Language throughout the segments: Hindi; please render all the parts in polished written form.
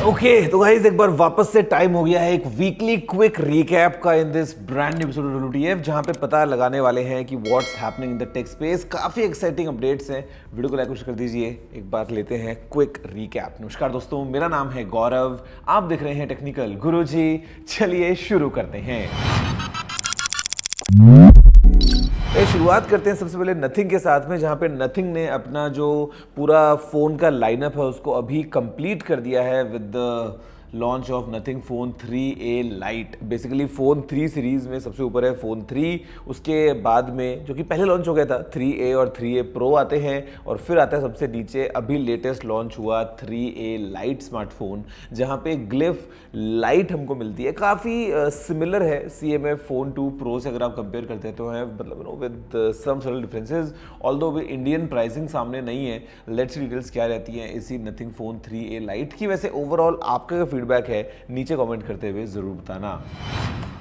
ओके तो गाइस एक बार वापस से टाइम हो गया है एक वीकली क्विक रिकैप का in this brand episode of WTF, जहां पे पता लगाने वाले हैं कि what's happening in the tech space. काफी एक्साइटिंग अपडेट्स हैं। वीडियो को लाइक कर दीजिए। एक बार लेते हैं क्विक रिकैप। नमस्कार दोस्तों, मेरा नाम है गौरव, आप देख रहे हैं टेक्निकल गुरुजी। चलिए शुरू करते हैं। शुरुआत करते हैं सबसे पहले नथिंग के साथ में, जहां पे नथिंग ने अपना जो पूरा फोन का लाइनअप है उसको अभी कंप्लीट कर दिया है with the launch of nothing phone 3A light. Basically phone 3 series में सबसे ऊपर है फ़ोन 3, उसके बाद में जो कि पहले लॉन्च हो गया था 3A और 3A प्रो आते हैं, और फिर आता है सबसे नीचे अभी लेटेस्ट लॉन्च हुआ 3A लाइट स्मार्टफोन, जहां पे ग्लिफ लाइट हमको मिलती है। काफ़ी सिमिलर है CMF फ़ोन 2 प्रो से अगर आप कंपेयर करते हैं तो है, मतलब with some subtle differences. Although भी इंडियन प्राइसिंग सामने नहीं है। लेट्स डिटेल्स क्या रहती हैं इसी नथिंग फ़ोन 3A लाइट की। वैसे ओवरऑल आपका फीडबैक है नीचे कमेंट करते हुए जरूर बताना।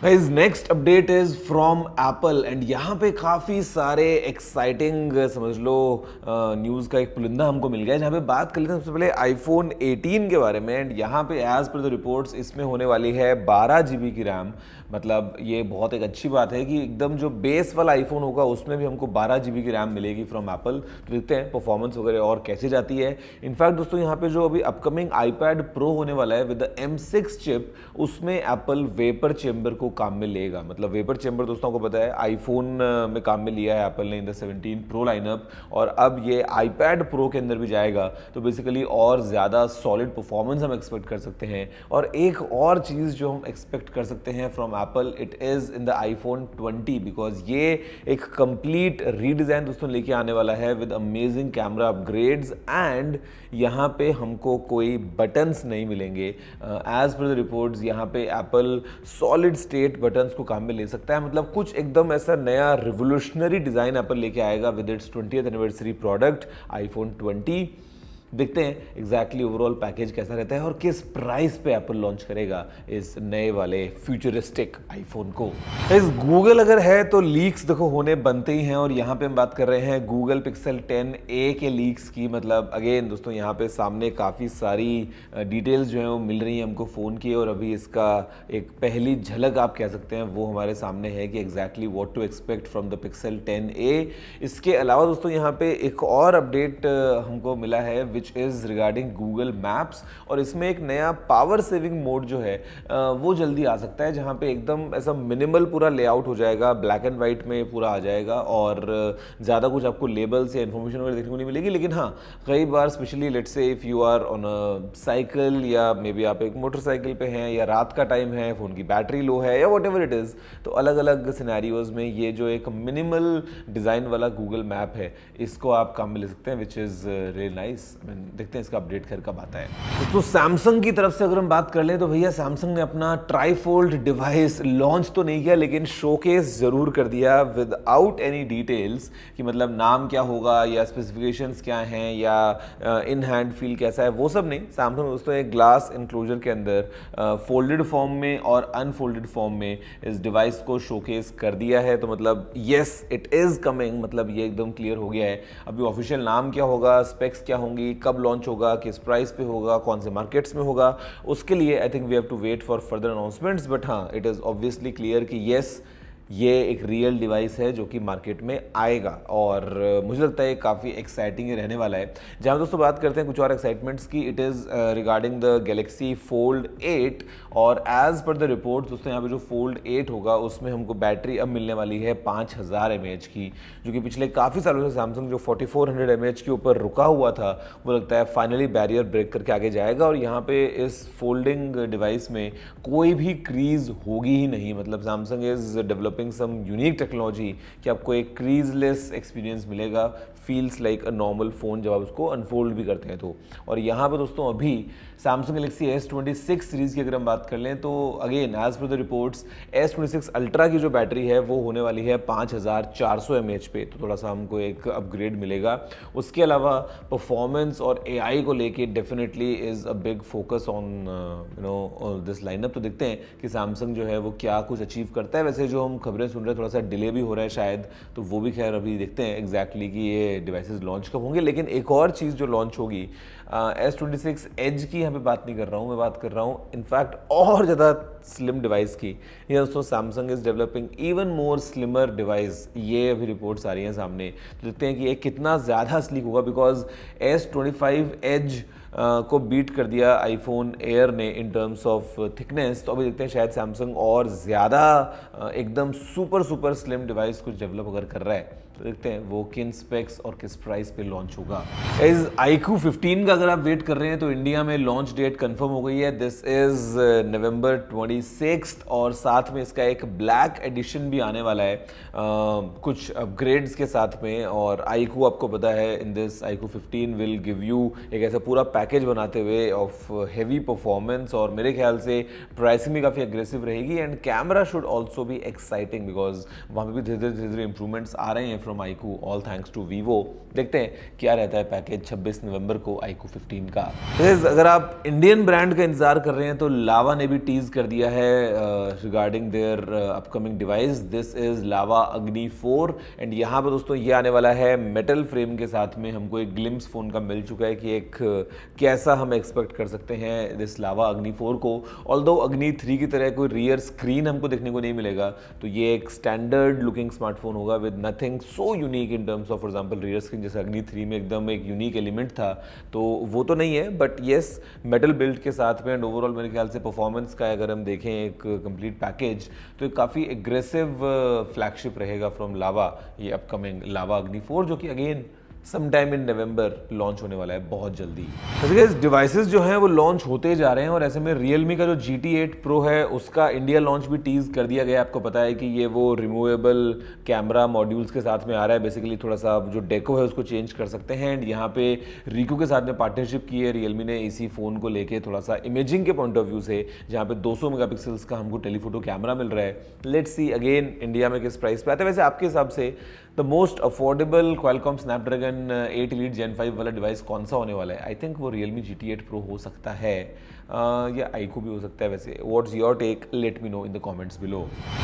Guys, next update is from Apple, and यहाँ पे काफी सारे एक्साइटिंग समझ लो न्यूज का एक पुलिंदा हमको मिल गया है, जहाँ पे बात कर लेते हैं सबसे पहले आईफोन 18 के बारे में। एंड यहाँ पे एज पर द रिपोर्ट्स इसमें होने वाली है 12 GB की रैम। मतलब ये बहुत एक अच्छी बात है कि एकदम जो बेस वाला आईफोन होगा उसमें भी हमको 12 GB की रैम मिलेगी फ्रॉम एप्पल। तो देखते हैं परफॉर्मेंस वगैरह और कैसे जाती है। इनफैक्ट दोस्तों यहाँ पे जो अभी अपकमिंग आईपैड प्रो होने वाला है विद द M6 चिप, उसमें एप्पल वेपर चेंबर को काम में लेगा। मतलब वेपर चेंबर दोस्तों को पता है आईफोन में काम में लिया है एप्पल ने इन द 17 प्रो लाइनअप, और अब ये आईपैड प्रो के अंदर भी जाएगा। तो बेसिकली और ज़्यादा सॉलिड परफॉर्मेंस हम एक्सपेक्ट कर सकते हैं। और एक और चीज़ जो हम एक्सपेक्ट कर सकते हैं from Apple, it is in the iPhone 20, because ये एक कंप्लीट रीडिज़ाइन दोस्तों लेके आने वाला है with amazing camera upgrades. And यहाँ पे हमको कोई बटन्स नहीं मिलेंगे। एज पर द रिपोर्ट्स यहाँ पे एप्पल सॉलिड स्टेट बटन्स को काम में ले सकता है। मतलब कुछ एकदम ऐसा नया रिवोल्यूशनरी डिज़ाइन एप्पल लेके आएगा with its 20th anniversary product iPhone 20। देखते हैं एग्जैक्टली ओवरऑल पैकेज कैसा रहता है और किस प्राइस पे एप्पल लॉन्च करेगा इस नए वाले फ्यूचरिस्टिक आईफोन को। इस गूगल अगर है तो लीक्स देखो होने बनते ही हैं, और यहाँ पे हम बात कर रहे हैं गूगल पिक्सल 10A के लीक्स की। मतलब अगेन दोस्तों यहाँ पे सामने काफ़ी सारी डिटेल्स जो हैं वो मिल रही हैं हमको फ़ोन की, और अभी इसका एक पहली झलक आप कह सकते हैं वो हमारे सामने है कि exactly what to expect from the Pixel 10A। इसके अलावा दोस्तों यहाँ पे एक और अपडेट हमको मिला है इज रिगार्डिंग गूगल मैप्स, और इसमें एक नया पावर सेविंग मोड जो है वो जल्दी आ सकता है, जहां पे एकदम ऐसा मिनिमल पूरा लेआउट हो जाएगा, ब्लैक एंड वाइट में पूरा आ जाएगा, और ज़्यादा कुछ आपको लेबल्स या इन्फॉर्मेशन वगैरह देखने को नहीं मिलेगी। लेकिन हाँ, कई बार specially let's say if you are on a cycle, या मे बी आप एक मोटरसाइकिल पे हैं, या रात का टाइम है, फ़ोन की बैटरी लो है, या वॉट एवर इट इज़, तो अलग अलग सिनेरियोज में ये जो एक मिनिमल डिज़ाइन वाला गूगल मैप है इसको आप काम में ले सकते हैं, विच इज़ रियली नाइस। देखते हैं इसका अपडेट कर कब आता है। तो सैमसंग की तरफ से अगर हम बात कर लें तो भैया सैमसंग ने अपना ट्राईफोल्ड डिवाइस लॉन्च तो नहीं किया, लेकिन शोकेस जरूर कर दिया विदाउट एनी डिटेल्स कि मतलब नाम क्या होगा या स्पेसिफिकेशंस क्या हैं या इन हैंड फील कैसा है, वो सब नहीं। सैमसंग दोस्तों एक ग्लास इंक्लोजर के अंदर फोल्डेड फॉर्म में और अनफोल्डेड फॉर्म में इस डिवाइस को शोकेस कर दिया है। तो मतलब येस इट इज कमिंग, मतलब ये एकदम क्लियर हो गया है। अभी ऑफिशियल नाम क्या होगा, स्पेक्स क्या होंगी, कब लॉन्च होगा, किस प्राइस पे होगा, कौन से मार्केट्स में होगा, उसके लिए I think we have to wait for further announcements. But हाँ, इट इज़ ऑब्वियसली क्लियर कि येस ये एक रियल डिवाइस है जो कि मार्केट में आएगा, और मुझे लगता है काफ़ी एक्साइटिंग रहने वाला है। जहाँ दोस्तों बात करते हैं कुछ और एक्साइटमेंट्स की, it is regarding the Galaxy fold 8, और एज पर द रिपोर्ट दोस्तों यहाँ पे जो फोल्ड 8 होगा उसमें हमको बैटरी अब मिलने वाली है 5000 mAh की, जो कि पिछले काफ़ी सालों से सैमसंग जो 4400 mAh के ऊपर रुका हुआ था, वो लगता है फाइनली बैरियर ब्रेक करके आगे जाएगा। और यहाँ पे इस फोल्डिंग डिवाइस में कोई भी क्रीज होगी ही नहीं। मतलब Samsung is developing some unique technology कि आपको एक क्रीजलेस एक्सपीरियंस मिलेगा, feels like a normal phone जब आप उसको अनफोल्ड भी करते हैं तो। और यहाँ पे दोस्तों अभी सैमसंग गैलेक्सी S26 सीरीज़ की अगर हम बात कर लें तो again as per the reports S26 Ultra की जो बैटरी है वो होने वाली है 5400 mAh पे, तो थोड़ा सा हमको एक अपग्रेड मिलेगा। उसके अलावा परफॉर्मेंस और AI को लेके definitely is a big focus on this lineup. तो देखते हैं कि सैमसंग जो है वो क्या कुछ अचीव करता है। वैसे जो हम खबरें सुन रहे हैं थोड़ा सा डिले भी हो रहा है शायद, तो वो भी खैर अभी देखते हैं एग्जैक्टली कि ये ये डिवाइसेस लॉन्च कब होंगे। लेकिन एक और चीज़ जो लॉन्च होगी, S26 एज की यहाँ पे बात नहीं कर रहा हूँ, मैं बात कर रहा हूँ इनफैक्ट और ज़्यादा स्लिम डिवाइस की। ये दोस्तों Samsung is developing even more slimmer device, ये अभी रिपोर्ट्स आ रही हैं सामने। तो देखते हैं कि ये कितना ज़्यादा स्लीक होगा, बिकॉज S25 एज को बीट कर दिया आईफोन एयर ने इन टर्म्स ऑफ थिकनेस। तो अभी देखते हैं शायद सैमसंग और ज़्यादा एकदम सुपर सुपर स्लिम डिवाइस कुछ डेवलप अगर कर रहा है। तो देखते हैं वो किन स्पेक्स और किस प्राइस पे लॉन्च होगा। इस iQOO 15 का अगर आप वेट कर रहे हैं तो इंडिया में लॉन्च डेट कंफर्म हो गई है। दिस इज नवंबर 26 और साथ में इसका एक ब्लैक एडिशन भी आने वाला है कुछ अपग्रेड्स के साथ में। और iQOO आपको पता है in this iQOO 15 will give you एक ऐसा पूरा पैकेज बनाते हुए ऑफ हेवी परफॉर्मेंस, और मेरे ख्याल से प्राइसिंग भी काफ़ी अग्रेसिव रहेगी एंड कैमरा शुड ऑल्सो भी एक्साइटिंग, बिकॉज वहाँ पे भी धीरे धीरे इंप्रूवमेंट्स आ रहे हैं from iQOO, all thanks to Vivo. देखते हैं क्या रहता है पैकेज 26 नवंबर को iQOO 15 का। अगर आप इंडियन ब्रांड का इंतजार कर रहे हैं तो लावा ने भी टीज कर दिया है regarding their upcoming device. This is Lava Agni 4 and यहाँ पर दोस्तों ये आने वाला है मेटल फ्रेम के साथ में। हमको एक ग्लिम्स फोन का मिल चुका है कि एक कैसा हम एक्सपेक्ट कर सकते हैं दिस लावा अग्नि 4 को। ऑल्दो अग्नि 3 की तरह कोई रियर स्क्रीन हमको देखने को नहीं मिलेगा, तो ये एक स्टैंडर्ड लुकिंग स्मार्टफोन होगा with nothing so unique in terms of for example rear screen, जैसे अग्नि 3 में एकदम एक यूनिक एलिमेंट था, तो वो तो नहीं है। बट येस मेटल बिल्ड के साथ में एंड ओवरऑल मेरे ख्याल से परफॉर्मेंस का अगर हम देखें एक कंप्लीट पैकेज, तो एक काफ़ी एग्रेसिव फ्लैगशिप रहेगा फ्रॉम लावा, ये अपकमिंग लावा अग्नि 4, जो कि again some time in November launch होने वाला है बहुत जल्दी। वैसे डिवाइसेस जो हैं वो लॉन्च होते जा रहे हैं और ऐसे में Realme का जो GT8 Pro है उसका इंडिया लॉन्च भी टीज कर दिया गया। आपको पता है कि ये वो रिमूवेबल कैमरा मॉड्यूल्स के साथ में आ रहा है। बेसिकली थोड़ा सा जो डेको है उसको चेंज कर सकते हैं एंड यहाँ पे Ricoh के साथ में पार्टनरशिप की है Realme ने इसी फ़ोन को लेके थोड़ा सा इमेजिंग के पॉइंट ऑफ व्यू से, जहाँ पे 200 मेगापिक्सल्स का हमको टेलीफोटो कैमरा मिल रहा है। लेट्स सी अगेन इंडिया में किस प्राइस पे आता है। वैसे आपके हिसाब से the most affordable Qualcomm Snapdragon 8 Elite Gen 5 वाला डिवाइस कौन सा होने वाला है? आई थिंक वो Realme GT8 Pro हो सकता है या iQOO भी हो सकता है। वैसे what's your take, let me know in the comments below.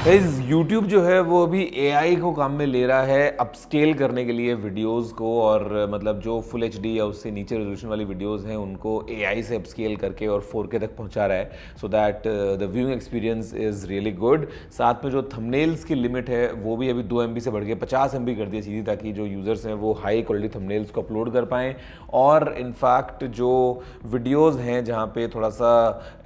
Guys YouTube जो है वो अभी AI को काम में ले रहा है अपस्केल करने के लिए वीडियोस को, और मतलब जो फुल HD या उससे नीचे रेजोल्यूशन वाली वीडियोस हैं उनको AI से अपस्केल करके और 4K तक पहुंचा रहा है, so that the viewing experience is really good. साथ में जो थंबनेल्स की लिमिट है वो भी अभी 2 MB से बढ़ के 50 MB कर दी सीधी, ताकि जो यूजर्स हैं वो हाई क्वालिटी थंबनेल्स को अपलोड कर पाएँ। और इनफैक्ट जो वीडियोस हैं जहाँ पे थोड़ा सा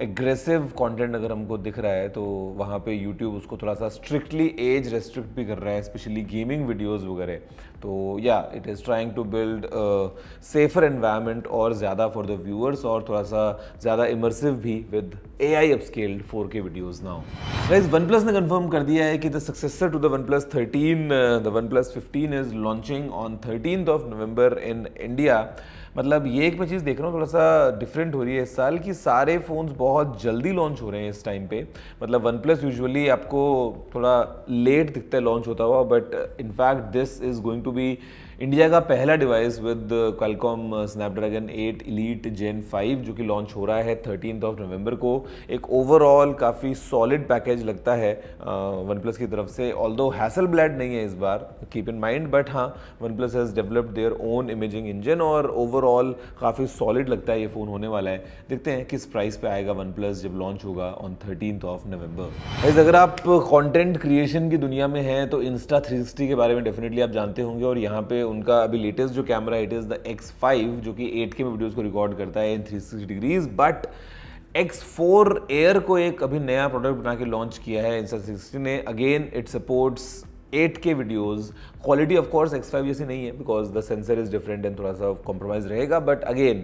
एग्रेसिव कंटेंट अगर हमको दिख रहा है तो वहाँ पे यूट्यूब उसको थोड़ा सा स्ट्रिक्टली एज रेस्ट्रिक्ट भी कर रहा है, स्पेशली गेमिंग वीडियोस वगैरह। तो या it is trying to build safer environment और ज़्यादा फॉर द व्यूअर्स, और थोड़ा सा ज़्यादा इमर्सिव भी with AI upscaled 4K videos now. Guys OnePlus ने कंफर्म कर दिया है कि the successor to the OnePlus 13 the OnePlus 15 is launching on 13th of November in India. मतलब ये एक मैं चीज़ देख रहा हूँ थोड़ा सा डिफरेंट हो रही है इस साल की, सारे फ़ोन्स बहुत जल्दी लॉन्च हो रहे हैं इस टाइम पे। मतलब OnePlus यूजुअली आपको थोड़ा लेट दिखता है लॉन्च होता हुआ, but in fact this is going to be India का पहला device with Qualcomm Snapdragon 8 Elite Gen 5 जो कि लॉन्च हो रहा है 13th ऑफ नवंबर को। एक ओवरऑल काफ़ी सॉलिड पैकेज लगता है OnePlus की तरफ से, ऑल्दो हैसलब्लैड नहीं है इस बार, कीप इन माइंड, बट हाँ OnePlus has developed their own imaging engine और ओवरऑल काफ़ी सॉलिड लगता है ये फ़ोन होने वाला है। देखते हैं किस प्राइस पे आएगा OnePlus जब लॉन्च होगा ऑन 13th ऑफ नवंबर। अगर आप कॉन्टेंट क्रिएशन की दुनिया में हैं तो Insta360 के बारे में डेफिनेटली आप जानते होंगे, और यहाँ पे उनका अभी लेटेस्ट जो कैमरा है इट इज़ द X5 जो कि 8K में वीडियोस को रिकॉर्ड करता है इन 360 डिग्रीज। बट X4 Air को एक अभी नया प्रोडक्ट बना के लॉन्च किया है Insta360 ने। Again it supports 8K videos. Quality of course X5 जैसी नहीं है because the sensor is different and थोड़ा सा कॉम्प्रोमाइज रहेगा, बट अगेन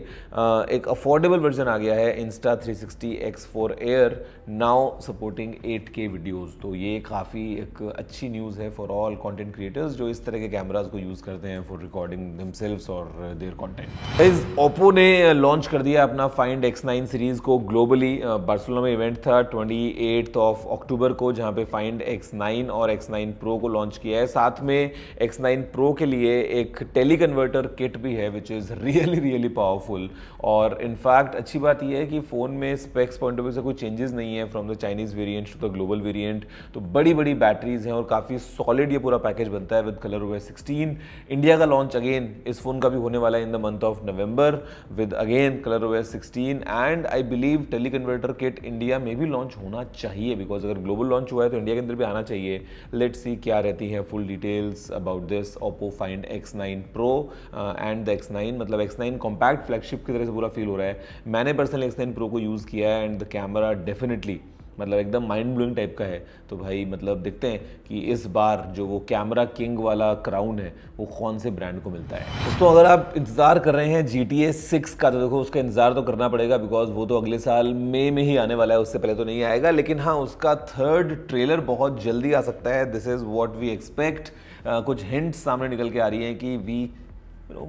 एक अफोर्डेबल वर्जन आ गया है Insta360 X4 Air now supporting 8K videos. तो ये काफ़ी एक अच्छी न्यूज़ है फॉर ऑल कंटेंट क्रिएटर्स जो इस तरह के कैमराज को यूज़ करते हैं फॉर रिकॉर्डिंग देमसेल्व्स और देयर कंटेंट। गाइस ओप्पो ने लॉन्च कर दिया अपना Find X9 सीरीज़ को ग्लोबली। बार्सिलोना में इवेंट था 28 ऑफ अक्टूबर को, जहाँ पे Find X9 और X9 Pro को लॉन्च किया है। साथ में X9 Pro के लिए एक टेली कन्वर्टर किट भी है विच इज़ रियली पावरफुल। और इनफैक्ट अच्छी बात यह है कि फ़ोन में स्पेक्स पॉइंट ऑफ व्यू से कोई चेंजेस नहीं है from the Chinese variant to the global variant. तो बड़ी बैटरीज हैं और काफ़ी सॉलिड ये पूरा पैकेज बनता है विद ColorOS 16। इंडिया का लॉन्च अगेन इस फोन का भी होने वाला है in the month of November with again ColorOS 16 and I believe teleconverter kit India में भी लॉन्च होना चाहिए, बिकॉज अगर ग्लोबल लॉन्च हुआ है तो इंडिया के अंदर भी आना चाहिए। लेट्स सी क्या रहती है full details about this Oppo Find X9 Pro and the X9। मतलब X9 कॉम्पैक्ट फ्लैगशिप की तरह से पूरा फील हो रहा है। मैंने पर्सनली X9 Pro को यूज़ किया है एंड द कैमरा डेफिनेटली मतलब एकदम माइंड ब्लोइंग टाइप का है। तो भाई मतलब देखते हैं कि इस बार जो वो कैमरा किंग वाला क्राउन है वो कौन से ब्रांड को मिलता है। दोस्तों अगर आप इंतज़ार कर रहे हैं GTA 6 का तो देखो उसका इंतज़ार तो करना पड़ेगा, बिकॉज वो तो अगले साल मई में ही आने वाला है, उससे पहले तो नहीं आएगा। लेकिन हाँ, उसका थर्ड ट्रेलर बहुत जल्दी आ सकता है। This is what we expect. कुछ हिंट्स सामने निकल के आ रही हैं कि we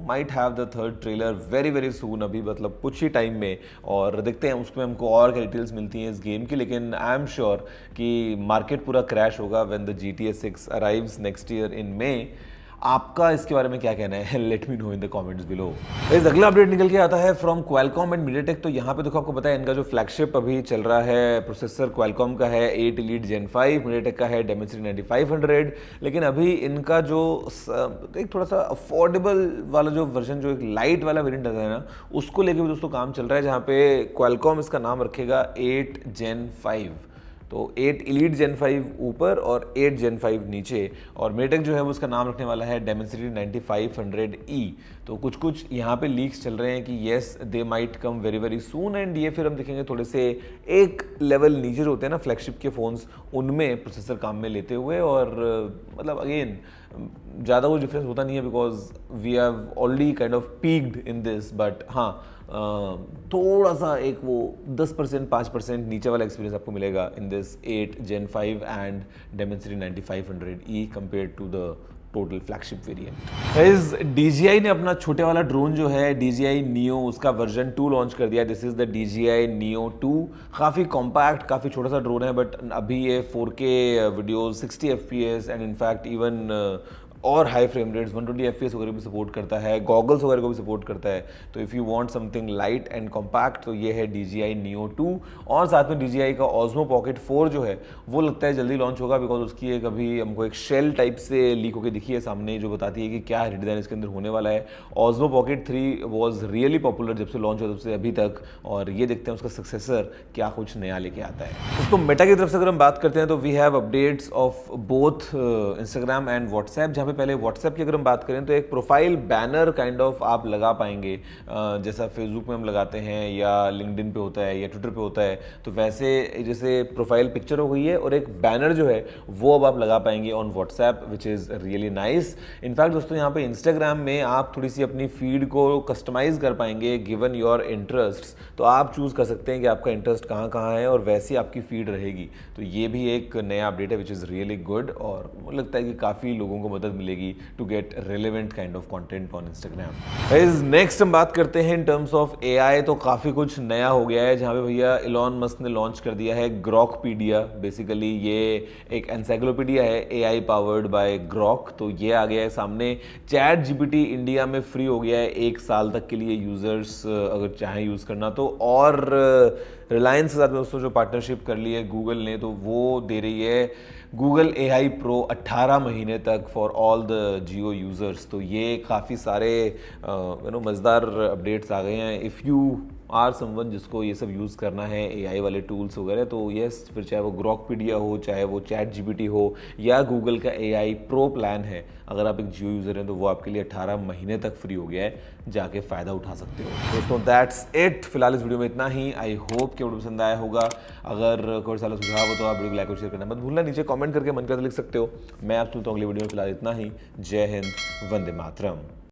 might have the third trailer very soon, अभी मतलब कुछ ही टाइम में। और देखते हैं उसमें हमको और क्या डिटेल्स मिलती हैं इस गेम की। लेकिन आई एम श्योर कि मार्केट पूरा क्रैश होगा when the GTA 6 arrives next year in May. आपका इसके बारे में क्या कहना है? Let me know in the comments below. इस अगला अपडेट निकल के आता है फ्रॉम क्वालकॉम एंड मीडियाटेक। तो यहाँ पे देखो आपको पता है इनका जो फ्लैगशिप अभी चल रहा है प्रोसेसर क्वालकॉम का है 8 Elite Gen 5, मीडियाटेक का है Dimensity 9500। लेकिन अभी इनका जो एक थोड़ा सा अफोर्डेबल वाला जो वर्जन, जो एक लाइट वाला वेरिएंट आता है ना, उसको लेके भी दोस्तों काम चल रहा है, जहाँ पे क्वालकॉम इसका नाम रखेगा 8 Gen 5। तो 8 Elite Gen 5 ऊपर और 8 Gen 5 नीचे। और मीडियाटेक जो है वो उसका नाम रखने वाला है Dimensity 9500E। तो कुछ यहाँ पे लीक्स चल रहे हैं कि yes they might come very soon. And ये फिर हम देखेंगे थोड़े से एक लेवल नीचे जो होते हैं ना फ्लैगशिप के फ़ोन्स, उनमें प्रोसेसर काम में लेते हुए। और मतलब अगेन ज़्यादा वो डिफरेंस होता नहीं है, because we have already kind of peaked in this. But हाँ, थोड़ा सा एक वो 10% 5% नीचे वाला एक्सपीरियंस आपको मिलेगा in this 8 Gen 5 and Dimensity 9500E compared to the total flagship variant. इस DJI ने अपना छोटे वाला ड्रोन जो है DJI Neo, उसका वर्जन 2 लॉन्च कर दिया। This is the DJI Neo 2। काफ़ी कॉम्पैक्ट, काफ़ी छोटा सा ड्रोन है, बट अभी ये 4K videos 60 FPS and in fact even और हाई फ्रेम रेट्स 120 FPS वगैरह भी सपोर्ट करता है, गॉगल्स वगैरह को भी सपोर्ट करता है। तो if you want something light and compact तो ये है DJI Neo 2। और साथ में DJI का Osmo Pocket 4 जो है वो लगता है जल्दी लॉन्च होगा, बिकॉज उसकी एक अभी हमको एक शेल टाइप से लीक होकर दिखी है सामने, जो बताती है कि क्या डिज़ाइन इसके अंदर होने वाला है। Osmo Pocket 3 was really popular जब से लॉन्च हुआ तब से अभी तक, और ये देखते हैं उसका सक्सेसर क्या कुछ नया लेके आता है। दोस्तों मेटा की तरफ से अगर हम बात करते हैं तो we have updates of both Instagram and WhatsApp. जहाँ पे पहले व्हाट्सएप की अगर हम बात करें तो एक प्रोफाइल बैनर काइंड ऑफ आप लगा पाएंगे, जैसा फेसबुक में हम लगाते हैं या लिंक्डइन पे होता है या ट्विटर पे होता है। तो वैसे जैसे प्रोफाइल पिक्चर हो गई है और एक बैनर जो है वो अब आप लगा पाएंगे on WhatsApp, which is really nice. In fact दोस्तों यहाँ पे इंस्टाग्राम में आप थोड़ी सी अपनी फीड को कस्टमाइज कर पाएंगे गिवन योर इंटरेस्ट। तो आप चूज़ कर सकते हैं कि आपका इंटरेस्ट कहाँ कहाँ है और वैसी आपकी फीड रहेगी। तो ये भी एक नया अपडेट है विच इज़ रियली गुड, और मुझे लगता है कि काफ़ी लोगों को मदद मिलेगी to get relevant kind of content on Instagram. Next हम बात करते हैं इन टर्म्स ऑफ AI। तो काफ़ी कुछ नया हो गया है, जहाँ पे भैया इलॉन मस्क ने लॉन्च कर दिया है ग्रॉकपीडिया। बेसिकली ये एक एनसाइक्लोपीडिया है AI पावर्ड बाय ग्रॉक। तो ये आ गया है सामने। ChatGPT इंडिया में फ्री हो गया है 1 साल तक के लिए यूज़र्स अगर चाहें यूज़ करना तो। और रिलायंस के साथ में दोस्तों जो पार्टनरशिप कर ली है गूगल ने, तो वो दे रही है गूगल AI Pro 18 महीने तक for all the Jio users. तो ये काफ़ी सारे मज़ेदार अपडेट्स आ गए हैं। इफ़ यू आर समवन जिसको ये सब यूज़ करना है AI वाले टूल्स वगैरह, तो यस, फिर चाहे वो ग्रॉकपीडिया हो, चाहे वो ChatGPT हो या गूगल का AI Pro प्लान है, अगर आप एक जियो यूज़र हैं तो वो आपके लिए 18 महीने तक फ्री हो गया है, जाके फ़ायदा उठा सकते हो। दोस्तों दैट्स इट, फिलहाल इस वीडियो में इतना ही। आई होप कि वीडियो पसंद आया होगा। अगर कोई सारा सुझाव हो तो आप वीडियो को लाइक और शेयर करना मत भूलना। नीचे कमेंट करके मन करके लिख सकते हो। मैं आप सुनता हूँ अगली वीडियो में, फिलहाल इतना ही। जय हिंद, वंदे मातरम।